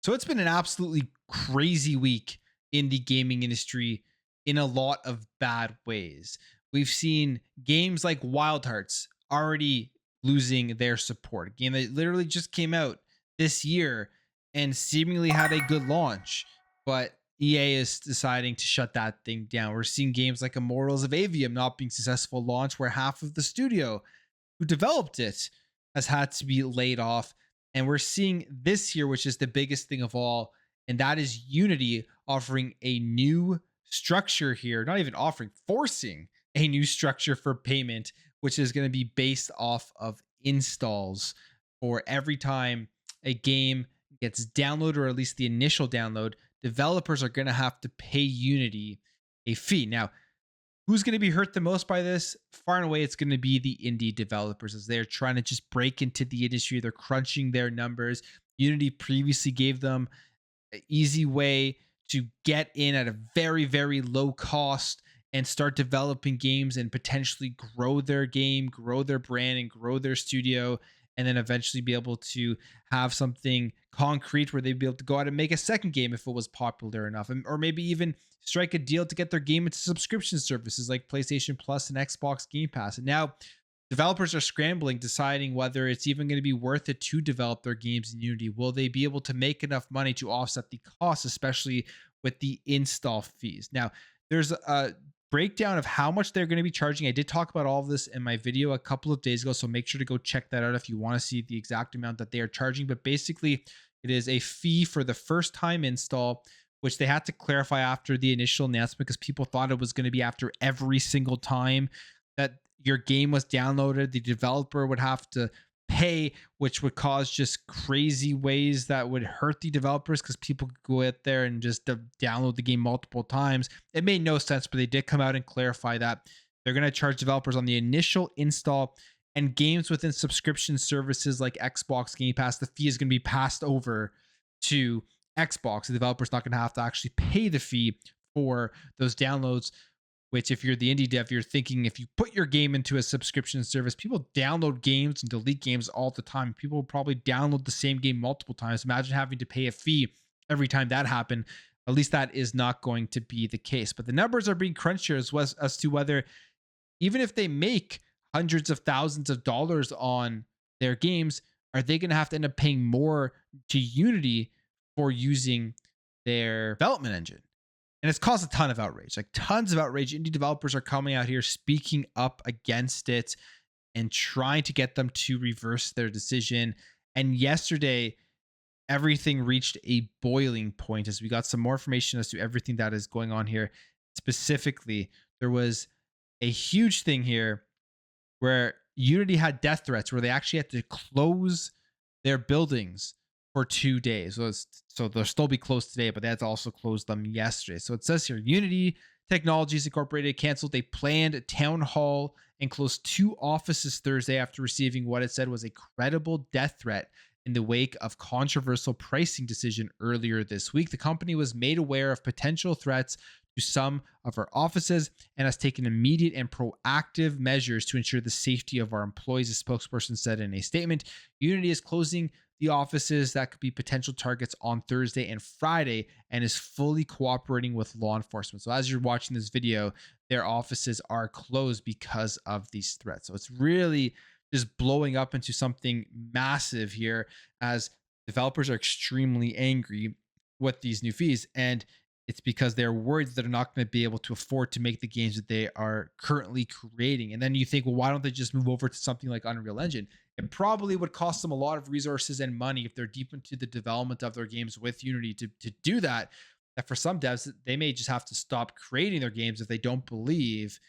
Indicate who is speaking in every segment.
Speaker 1: So it's been an absolutely crazy week in the gaming industry in a lot of bad ways. We've seen games like Wild Hearts already losing their support. A game that literally just came out this year and seemingly had a good launch, but EA is deciding to shut that thing down. We're seeing games like Immortals of Avium not being successful launch, where half of the studio who developed it has had to be laid off. And we're seeing this year, which is the biggest thing of all, and that is Unity offering a new structure here, not even offering, forcing a new structure for payment, which is going to be based off of installs for every time a game gets downloaded, or at least the initial download. Developers are going to have to pay Unity a fee. Now, who's going to be hurt the most by this? Far and away, it's going to be the indie developers, as they're trying to just break into the industry. They're crunching their numbers. Unity previously gave them an easy way to get in at a very, very low cost and start developing games and potentially grow their game, grow their brand, and grow their studio, and then eventually be able to have something concrete where they'd be able to go out and make a second game if it was popular enough, or maybe even strike a deal to get their game into subscription services like PlayStation Plus and Xbox Game Pass. And now developers are scrambling, deciding whether it's even going to be worth it to develop their games in Unity. Will they be able to make enough money to offset the costs, especially with the install fees? Now, there's a breakdown of how much they're going to be charging. I did talk about all of this in my video a couple of days ago, so make sure to go check that out if you want to see the exact amount that they are charging. But basically, it is a fee for the first time install, which they had to clarify after the initial announcement because people thought it was going to be after every single time that your game was downloaded. The developer would have to pay, which would cause just crazy ways that would hurt the developers because people could go out there and just download the game multiple times. It made no sense, but they did come out and clarify that they're going to charge developers on the initial install, and games within subscription services like Xbox Game Pass, the fee is going to be passed over to Xbox. The developer's not going to have to actually pay the fee for those downloads, which, if you're the indie dev, you're thinking, if you put your game into a subscription service, people download games and delete games all the time. People will probably download the same game multiple times. Imagine having to pay a fee every time that happened. At least that is not going to be the case. But the numbers are being crunched here as to whether, even if they make hundreds of thousands of dollars on their games, are they going to have to end up paying more to Unity for using their development engine? And it's caused a ton of outrage, like tons of outrage. Indie developers are coming out here speaking up against it and trying to get them to reverse their decision. And yesterday, everything reached a boiling point as we got some more information as to everything that is going on here. Specifically, there was a huge thing here where Unity had death threats, where they actually had to close their buildings for 2 days. So they'll still be closed today, but they had to also close them yesterday. So it says here, Unity Technologies Incorporated canceled a planned town hall and closed 2 offices Thursday after receiving what it said was a credible death threat in the wake of controversial pricing decision earlier this week. The company was made aware of potential threats to some of our offices and has taken immediate and proactive measures to ensure the safety of our employees, a spokesperson said in a statement. Unity is closing the offices that could be potential targets on Thursday and Friday and is fully cooperating with law enforcement. So as you're watching this video, their offices are closed because of these threats. So it's really just blowing up into something massive here, as developers are extremely angry with these new fees. And it's because they're worried that they're not going to be able to afford to make the games that they are currently creating. And then you think, well, why don't they just move over to something like Unreal Engine? It probably would cost them a lot of resources and money if they're deep into the development of their games with Unity to do that. That for some devs, they may just have to stop creating their games if they don't believe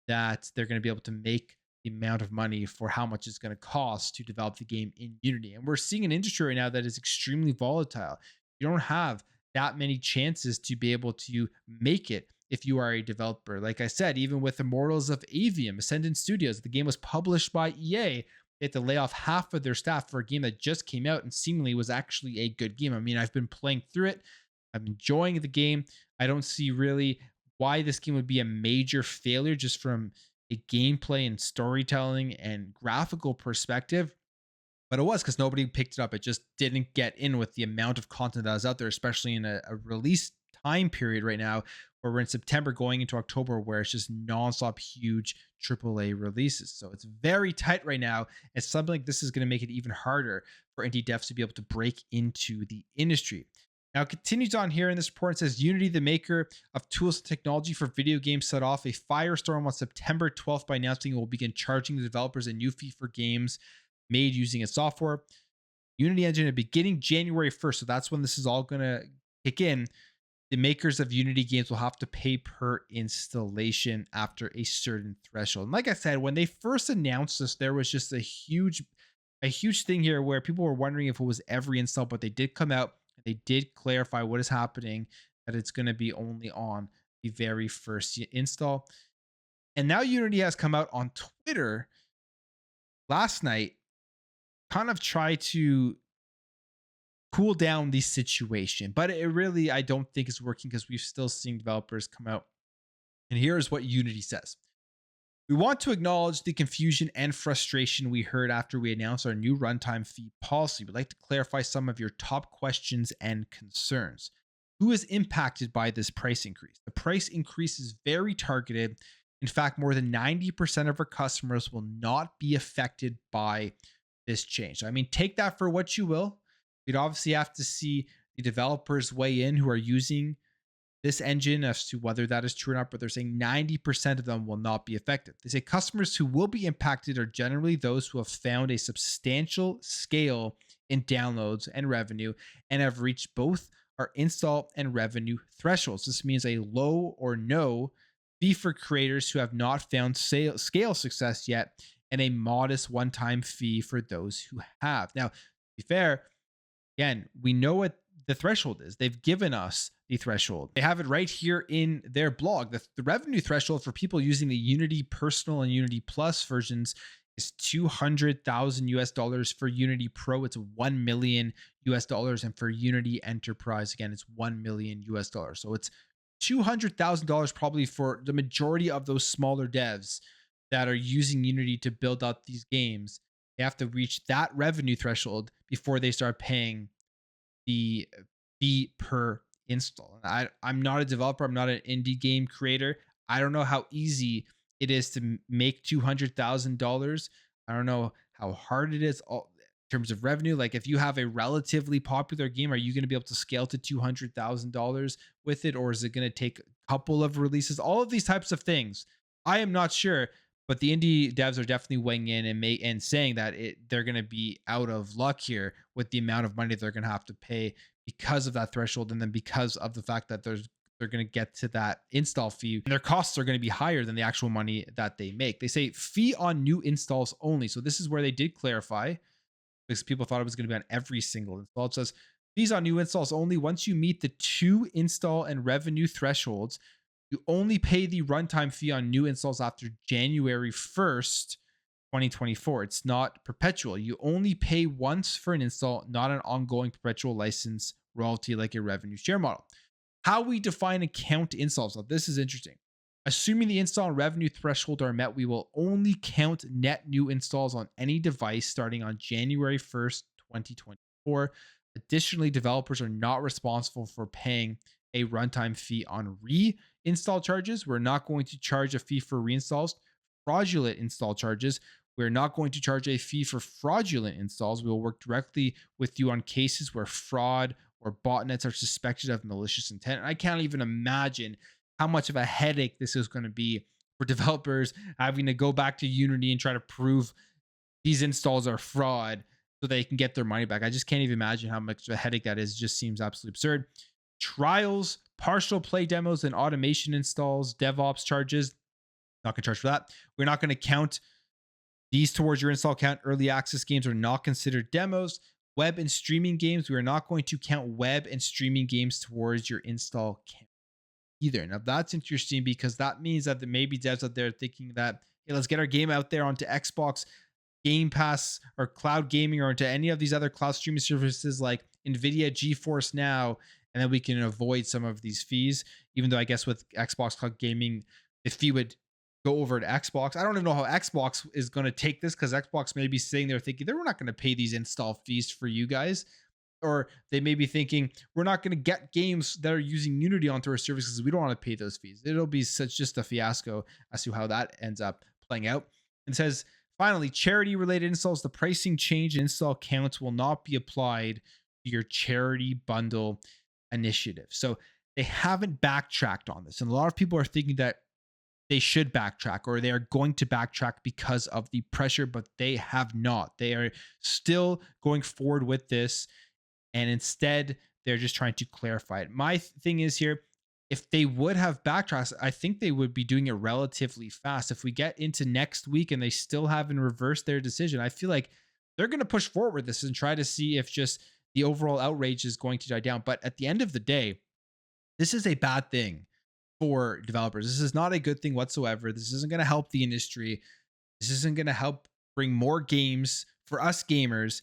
Speaker 1: that they're going to be able to make the amount of money for how much it's going to cost to develop the game in Unity. And we're seeing an industry right now that is extremely volatile. You don't have that many chances to be able to make it if you are a developer. Like I said, even with Immortals of Avium, Ascendant Studios, the game was published by EA. They had to lay off half of their staff for a game that just came out and seemingly was actually a good game. I mean, I've been playing through it. I'm enjoying the game. I don't see really why this game would be a major failure just from a gameplay and storytelling and graphical perspective. but it was because nobody picked it up. It just didn't get in with the amount of content that was out there, especially in a release time period right now, where we're in September going into October, where it's just nonstop huge AAA releases. So it's very tight right now. And something like this is going to make it even harder for indie devs to be able to break into the industry. Now, it continues on here in this report. It says Unity, the maker of tools and technology for video games, set off a firestorm on September 12th by announcing it will begin charging the developers a new fee for games made using its software. Unity Engine beginning January 1st. So that's when this is all going to kick in. The makers of Unity games will have to pay per installation after a certain threshold. And like I said, when they first announced this, there was just a huge thing here where people were wondering if it was every install, but they did come out and they did clarify what is happening, that it's going to be only on the very first install. And now Unity has come out on Twitter last night, kind of try to cool down the situation, but it really, I don't think is working, because we've still seen developers come out. And here's what Unity says. We want to acknowledge the confusion and frustration we heard after we announced our new runtime fee policy. We'd like to clarify some of your top questions and concerns. Who is impacted by this price increase? The price increase is very targeted. In fact, more than 90% of our customers will not be affected by this change. So, I mean, take that for what you will. We'd obviously have to see the developers weigh in who are using this engine as to whether that is true or not, but they're saying 90% of them will not be affected. They say customers who will be impacted are generally those who have found a substantial scale in downloads and revenue and have reached both our install and revenue thresholds. This means a low or no fee for creators who have not found scale success yet, and a modest one-time fee for those who have. Now, to be fair, again, we know what the threshold is. They've given us the threshold. They have it right here in their blog. The revenue threshold for people using the Unity Personal and Unity Plus versions is $200,000 for Unity Pro. It's $1 million, and for Unity Enterprise, again, it's $1 million. So it's $200,000 probably for the majority of those smaller devs that are using Unity to build out these games. They have to reach that revenue threshold before they start paying the fee per install. I'm not a developer. I'm not an indie game creator. I don't know how easy it is to make $200,000. I don't know how hard it is in terms of revenue. Like, if you have a relatively popular game, are you going to be able to scale to $200,000 with it? Or is it going to take a couple of releases? All of these types of things, I am not sure. But the indie devs are definitely weighing in and saying that they're going to be out of luck here with the amount of money they're going to have to pay because of that threshold, and then because of the fact that they're going to get to that install fee, and their costs are going to be higher than the actual money that they make. They say fee on new installs only. So this is where they did clarify, because people thought it was going to be on every single install. It says fees on new installs only. Once you meet the 2 install and revenue thresholds, you only pay the runtime fee on new installs after January 1st, 2024. It's not perpetual. You only pay once for an install, not an ongoing perpetual license royalty like a revenue share model. How we define and count installs. Now, this is interesting. Assuming the install and revenue threshold are met, we will only count net new installs on any device starting on January 1st, 2024. Additionally, developers are not responsible for paying a runtime fee on reinstall charges. We're not going to charge a fee for reinstalls. Fraudulent install charges, we're not going to charge a fee for fraudulent installs. We will work directly with you on cases where fraud or botnets are suspected of malicious intent. And I can't even imagine how much of a headache this is going to be for developers having to go back to Unity and try to prove these installs are fraud so they can get their money back. I just can't even imagine how much of a headache that is. It just seems absolutely absurd. Trials, partial play demos, and automation installs, DevOps charges, not going to charge for that. We're not going to count these towards your install count. Early access games are not considered demos. Web and streaming games, we are not going to count web and streaming games towards your install count either. Now, that's interesting, because that means that there may be devs out there thinking that, hey, let's get our game out there onto Xbox Game Pass or cloud gaming, or into any of these other cloud streaming services like NVIDIA GeForce Now, and then we can avoid some of these fees. Even though I guess with Xbox Cloud Gaming, the fee would go over to Xbox. I don't even know how Xbox is going to take this, because Xbox may be sitting there thinking they're not going to pay these install fees for you guys. Or they may be thinking we're not going to get games that are using Unity onto our services. We don't want to pay those fees. It'll be such just a fiasco as to how that ends up playing out. It says, finally, charity related installs, the pricing change in install counts will not be applied to your charity bundle initiative. So they haven't backtracked on this. And a lot of people are thinking that they should backtrack, or they are going to backtrack because of the pressure, but they have not. They are still going forward with this, and instead they're just trying to clarify it. My thing is here, if they would have backtracked, I think they would be doing it relatively fast. If we get into next week and they still haven't reversed their decision, I feel like they're going to push forward with this and try to see if just the overall outrage is going to die down. But at the end of the day, this is a bad thing for developers. This is not a good thing whatsoever. This isn't going to help the industry. This isn't going to help bring more games for us gamers.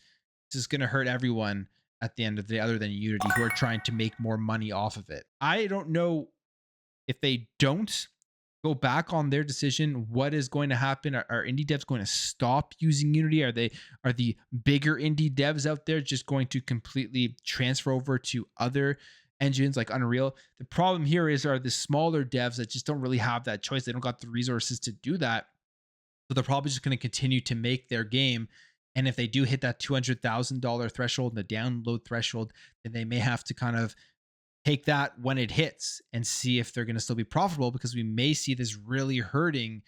Speaker 1: This is going to hurt everyone at the end of the day, other than Unity, who are trying to make more money off of it. I don't know if they don't go back on their decision, what is going to happen. Are indie devs going to stop using Unity? Are the bigger indie devs out there just going to completely transfer over to other engines like Unreal? The problem here is, are the smaller devs that just don't really have that choice. They don't got the resources to do that. So they're probably just going to continue to make their game. And if they do hit that $200,000 threshold and the download threshold, then they may have to kind of take that when it hits and see if they're going to still be profitable, because we may see this really hurting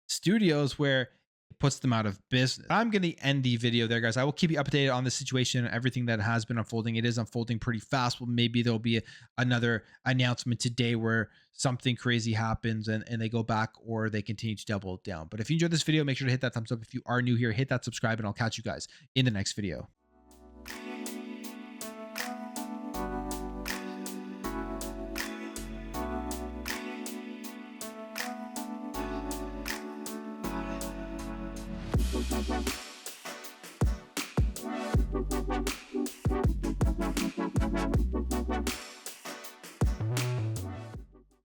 Speaker 1: studios where it puts them out of business. I'm going to end the video there, guys. I will keep you updated on the situation and everything that has been unfolding. It is unfolding pretty fast. Well, maybe there'll be another announcement today where something crazy happens and they go back, or they continue to double down. But if you enjoyed this video, make sure to hit that thumbs up. If you are new here, hit that subscribe, and I'll catch you guys in the next video. Bye.